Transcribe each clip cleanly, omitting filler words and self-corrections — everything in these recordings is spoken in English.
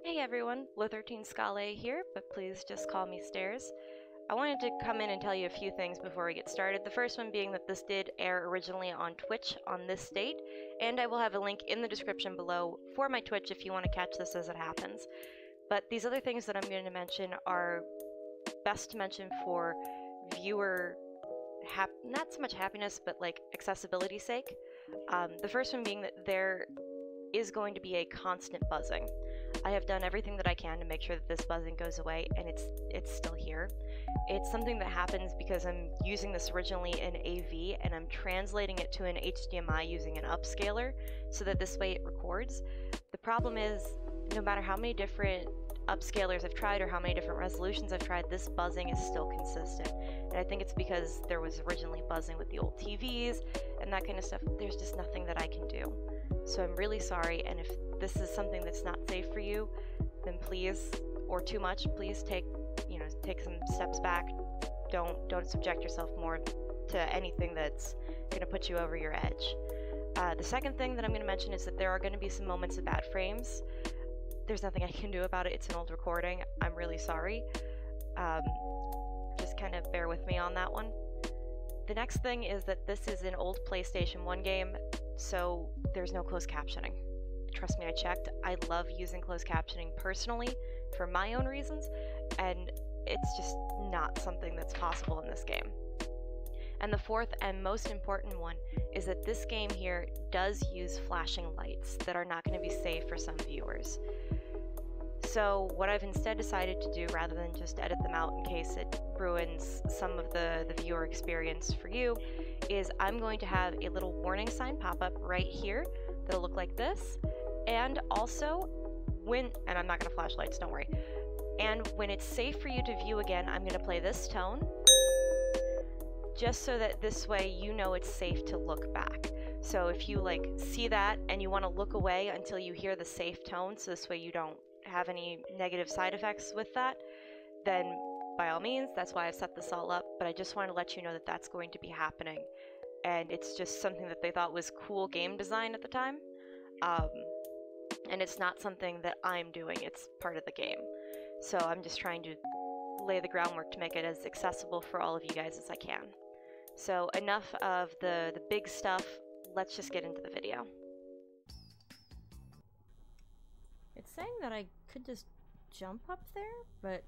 Hey everyone, Lo13 Scale here, but please just call me Stairs. I wanted to come in and tell you a few things before we get started. The first one being that this did air originally on Twitch on this date, and I will have a link in the description below for my Twitch if you want to catch this as it happens. But these other things that I'm going to mention are best to mention for viewer not so much happiness, but like accessibility sake. The first one being that there is going to be a constant buzzing. I have done everything that I can to make sure that this buzzing goes away, and it's still here. It's something that happens because I'm using this originally in AV and I'm translating it to an HDMI using an upscaler so that this way it records. The problem is, no matter how many different upscalers I've tried or how many different resolutions I've tried, this buzzing is still consistent. And I think it's because there was originally buzzing with the old TVs and that kind of stuff. There's just nothing that I can do. So I'm really sorry, and if this is something that's not safe for you, then please, or too much, please take some steps back. Don't subject yourself more to anything that's going to put you over your edge. The second thing that I'm going to mention is that there are going to be some moments of bad frames. There's nothing I can do about it. It's an old recording. I'm really sorry. Just kind of bear with me on that one. The next thing is that this is an old PlayStation 1 game, so there's no closed captioning. Trust me, I checked. I love using closed captioning personally for my own reasons, and it's just not something that's possible in this game. And the fourth and most important one is that this game here does use flashing lights that are not going to be safe for some viewers. So what I've instead decided to do, rather than just edit them out in case it ruins some of the viewer experience for you, is I'm going to have a little warning sign pop up right here that'll look like this. And also, and I'm not going to flash lights, don't worry. And when it's safe for you to view again, I'm going to play this tone, just so that this way you know it's safe to look back. So if you like see that and you want to look away until you hear the safe tone, so this way you don't have any negative side effects with that, then by all means, that's why I've set this all up. But I just want to let you know that that's going to be happening, and it's just something that they thought was cool game design at the time, and it's not something that I'm doing. It's part of the game, so I'm just trying to lay the groundwork to make it as accessible for all of you guys as I can. So enough of the big stuff. Let's just get into the video. It's saying that I could just jump up there, but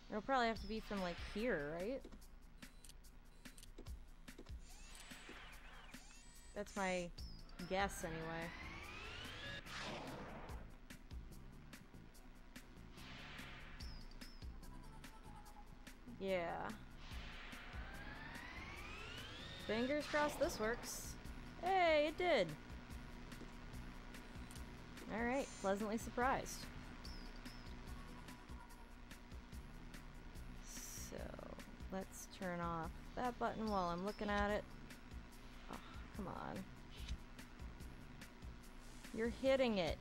it'll probably have to be from like here, right? That's my guess anyway. Yeah. Fingers crossed this works. Hey, it did. Alright, pleasantly surprised. So, let's turn off that button while I'm looking at it. Oh, come on. You're hitting it.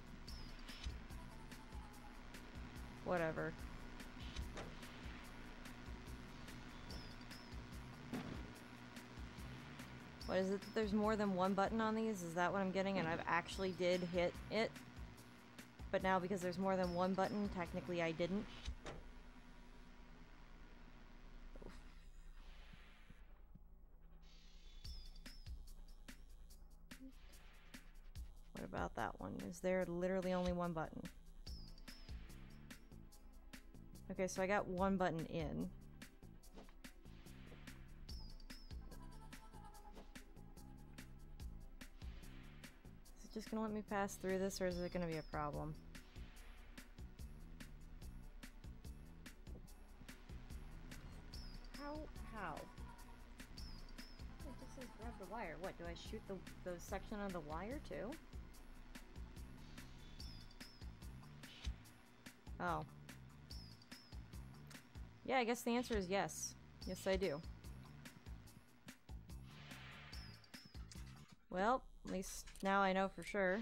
Whatever. What is it that there's more than one button on these? Is that what I'm getting? And I've actually did hit it. But now because there's more than one button, technically I didn't. Oof. What about that one? Is there literally only one button? Okay, so I got one button in. Just gonna let me pass through this, or is it gonna be a problem? How? It just says grab the wire. What, do I shoot the section of the wire too? Oh. Yeah, I guess the answer is yes. Yes, I do. Well, at least now I know for sure.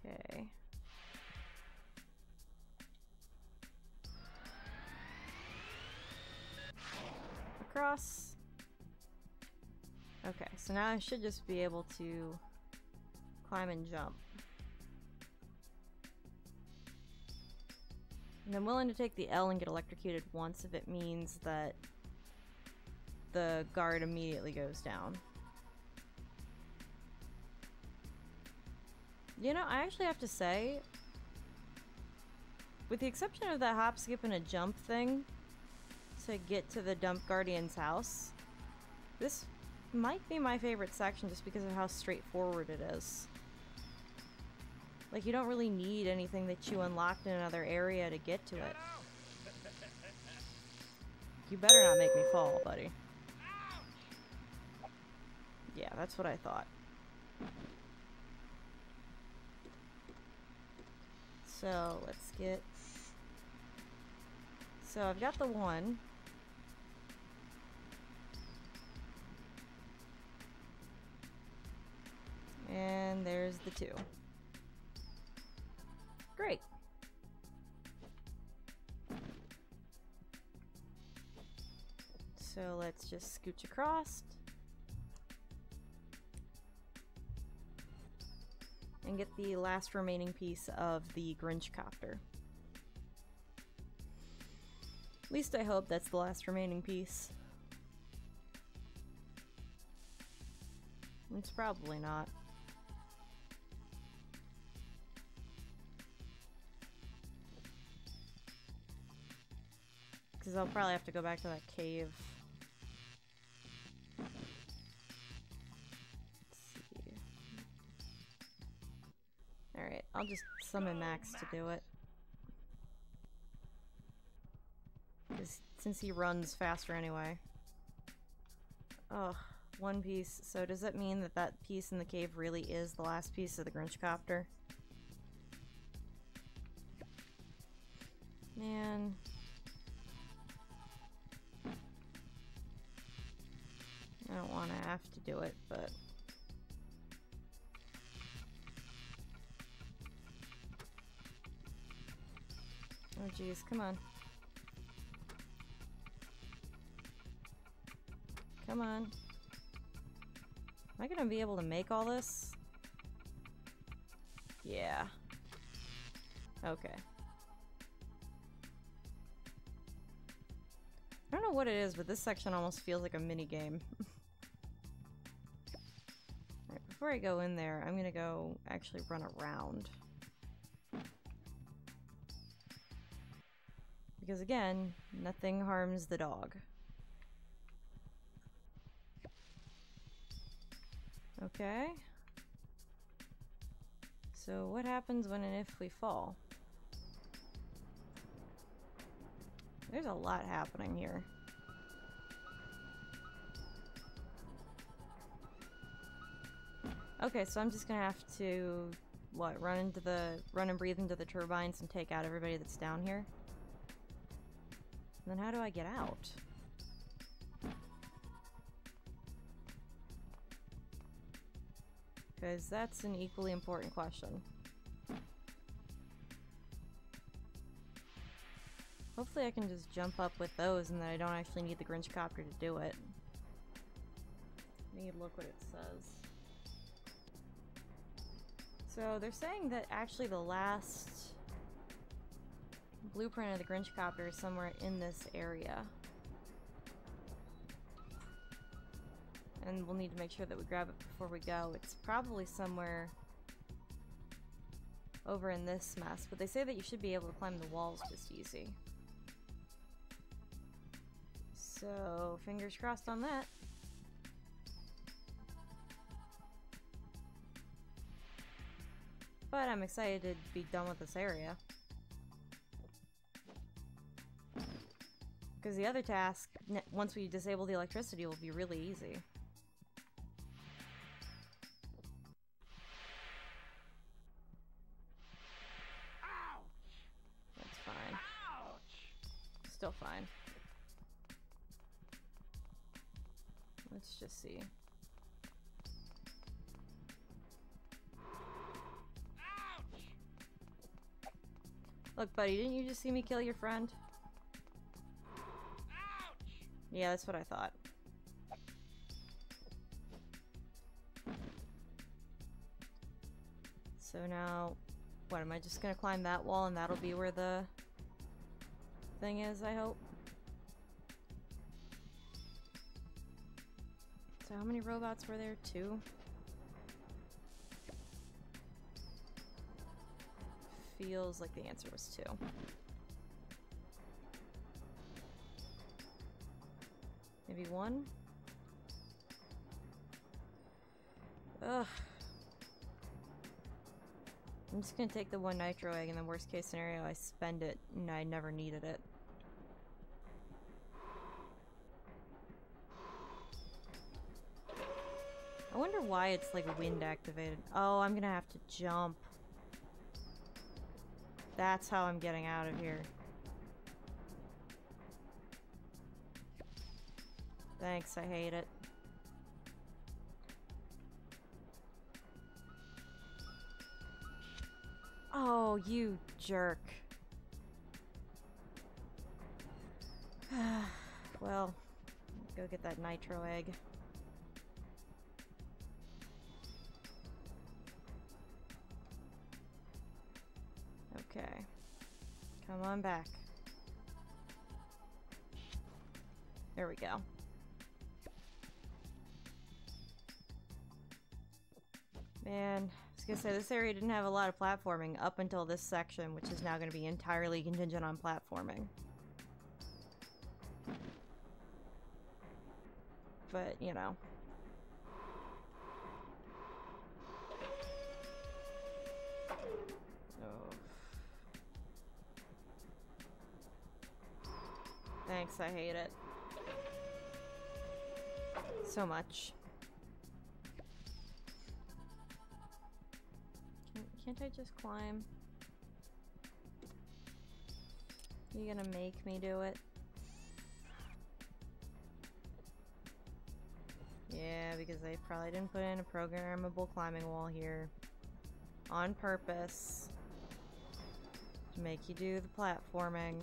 Okay. Across. Okay, so now I should just be able to climb and jump. And I'm willing to take the L and get electrocuted once if it means that the guard immediately goes down. You know, I actually have to say, with the exception of that hop, skip, and a jump thing to get to the Dump Guardian's house, this might be my favorite section just because of how straightforward it is. Like, you don't really need anything that you unlocked in another area to get to it. You better not make me fall, buddy. Yeah, that's what I thought. So, let's get... So, I've got the 1. And there's the 2. Great. So, let's just scooch across. And get the last remaining piece of the Grinch copter. At least I hope that's the last remaining piece. It's probably not. Because I'll probably have to go back to that cave. Alright, I'll just summon Max to do it. Since he runs faster anyway. Ugh, 1 piece. So does that mean that that piece in the cave really is the last piece of the Grinch copter? Man. I don't want to have to do it, but... Oh geez, come on. Come on. Am I gonna be able to make all this? Yeah. Okay. I don't know what it is, but this section almost feels like a mini game. Alright, before I go in there, I'm gonna go actually run around. Because again, nothing harms the dog. Okay. So what happens when and if we fall? There's a lot happening here. Okay, so I'm just gonna have to, what, run and breathe into the turbines and take out everybody that's down here? And then how do I get out? Because that's an equally important question. Hopefully I can just jump up with those and that I don't actually need the Grinch copter to do it. Let me look what it says. So they're saying that actually the last blueprint of the Grinch copter is somewhere in this area. And we'll need to make sure that we grab it before we go. It's probably somewhere over in this mess, but they say that you should be able to climb the walls just easy. So, fingers crossed on that. But I'm excited to be done with this area. Because the other task, once we disable the electricity, will be really easy. That's fine. Still fine. Let's just see. Look, buddy, didn't you just see me kill your friend? Yeah, that's what I thought. So now, what, am I just gonna climb that wall and that'll be where the thing is, I hope? So how many robots were there? 2? Feels like the answer was 2. Maybe 1? Ugh. I'm just gonna take the 1 nitro egg, in the worst case scenario I spend it and I never needed it. I wonder why it's like wind activated. Oh, I'm gonna have to jump. That's how I'm getting out of here. Thanks, I hate it. Oh, you jerk. Well, go get that nitro egg. Okay. Come on back. There we go. Man, I was gonna say, this area didn't have a lot of platforming up until this section, which is now gonna be entirely contingent on platforming. But, you know. Oh. Thanks, I hate it. So much. Can't I just climb? You gonna make me do it? Yeah, because they probably didn't put in a programmable climbing wall here on purpose to make you do the platforming.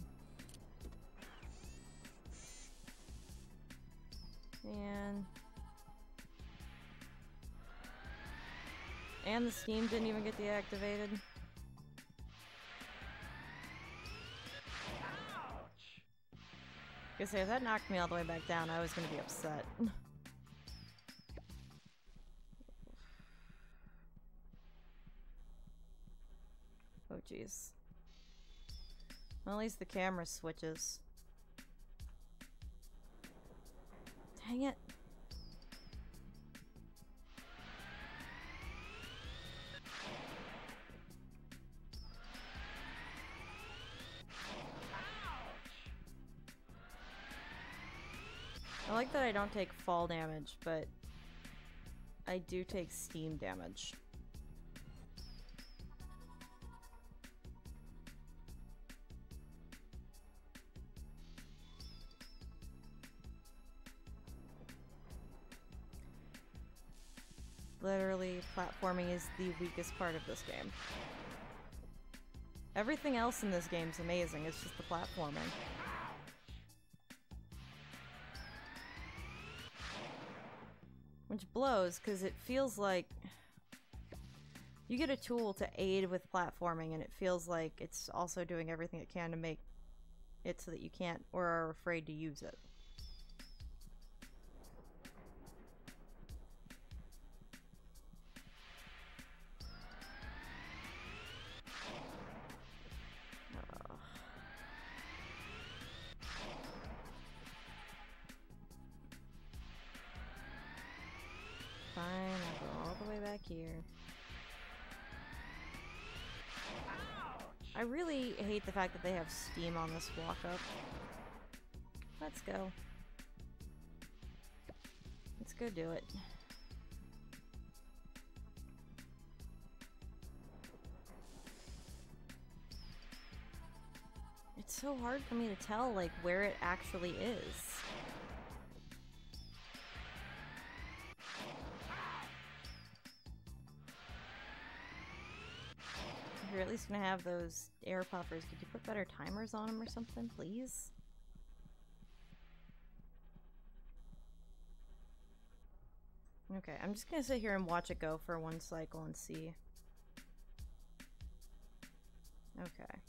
And the steam didn't even get deactivated. Ouch! Gonna say, if that knocked me all the way back down, I was gonna be upset. Oh jeez. Well, at least the camera switches. Dang it. I like that I don't take fall damage, but I do take steam damage. Literally, platforming is the weakest part of this game. Everything else in this game is amazing, it's just the platforming. Which blows, because it feels like you get a tool to aid with platforming, and it feels like it's also doing everything it can to make it so that you can't or are afraid to use it. Fine, I'll go all the way back here. I really hate the fact that they have steam on this walk-up. Let's go. Let's go do it. It's so hard for me to tell, like, where it actually is. You're at least gonna have those air puffers. Could you put better timers on them or something, please? Okay, I'm just gonna sit here and watch it go for one cycle and see Okay.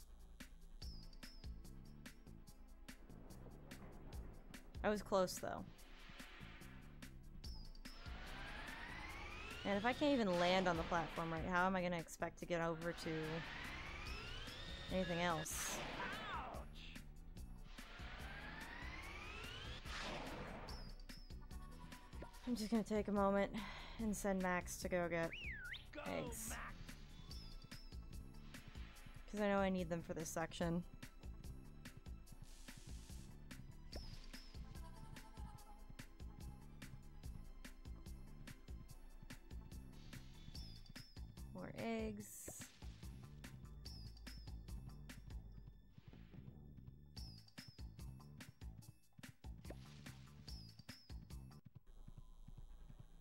I was close, though. And if I can't even land on the platform right, how am I going to expect to get over to anything else? I'm just going to take a moment and send Max to go get eggs. Because I know I need them for this section. More eggs.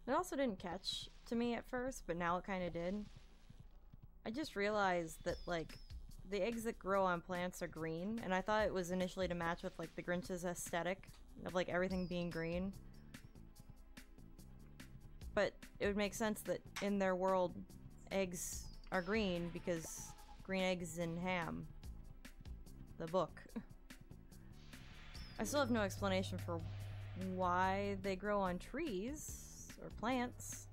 It also didn't catch to me at first, but now it kind of did. I just realized that, like, the eggs that grow on plants are green, and I thought it was initially to match with, like, the Grinch's aesthetic of, like, everything being green. But it would make sense that in their world, eggs are green because green eggs in Ham, the book. I still have no explanation for why they grow on trees or plants,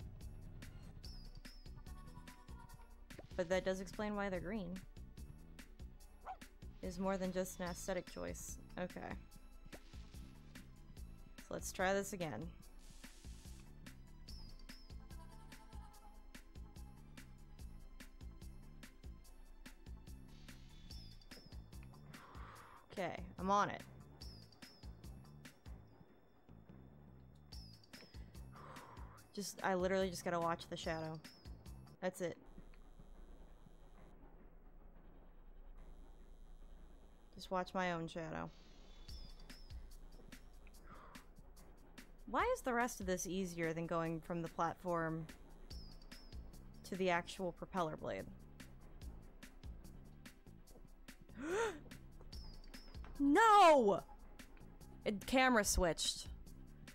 but that does explain why they're green. Is more than just an aesthetic choice. Okay. So let's try this again. Okay, I'm on it. I literally just gotta watch the shadow. That's it. Just watch my own shadow. Why is the rest of this easier than going from the platform to the actual propeller blade? No! Camera switched.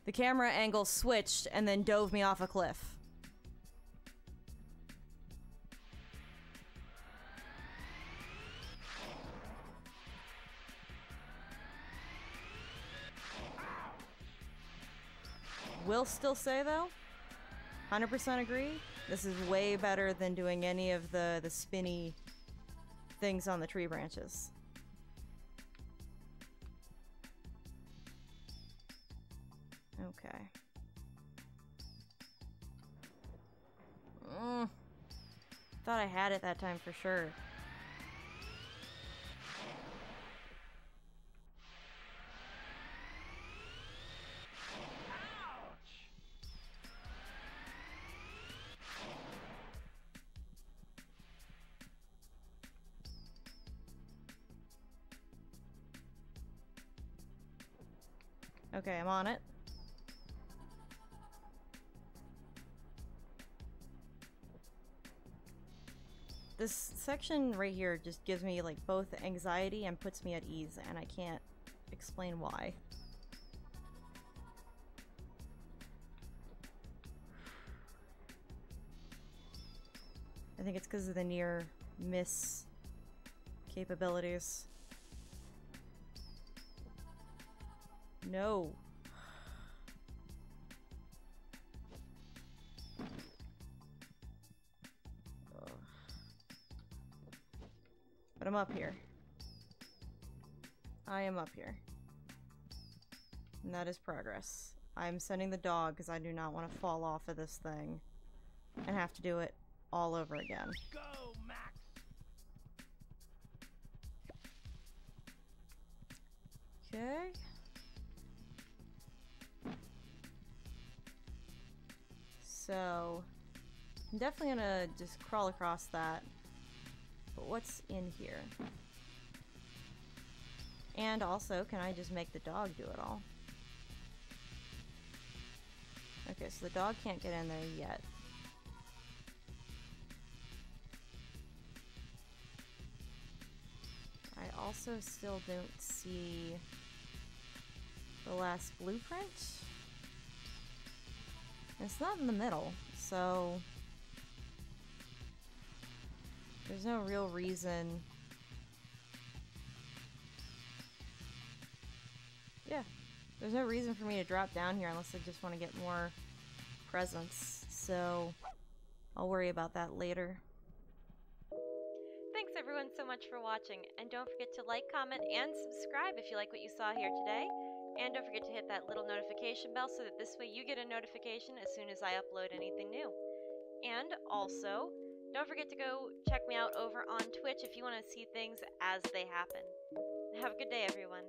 The camera angle switched and then dove me off a cliff. Will still say, though, 100% agree, this is way better than doing any of the spinny things on the tree branches. Okay. Thought I had it that time for sure. Okay, I'm on it. This section right here just gives me, like, both anxiety and puts me at ease, and I can't explain why. I think it's because of the near miss capabilities. No. But I'm up here. I am up here. And that is progress. I'm sending the dog because I do not want to fall off of this thing and have to do it all over again. Go, Max! Okay. So, I'm definitely gonna just crawl across that. But what's in here? And also, can I just make the dog do it all? Okay, so the dog can't get in there yet. I also still don't see the last blueprint. It's not in the middle, so there's no real reason There's no reason for me to drop down here unless I just want to get more presents, so I'll worry about that later. Thanks everyone so much for watching, and don't forget to like, comment, and subscribe if you like what you saw here today. And don't forget to hit that little notification bell so that this way you get a notification as soon as I upload anything new. And also, don't forget to go check me out over on Twitch if you want to see things as they happen. Have a good day, everyone.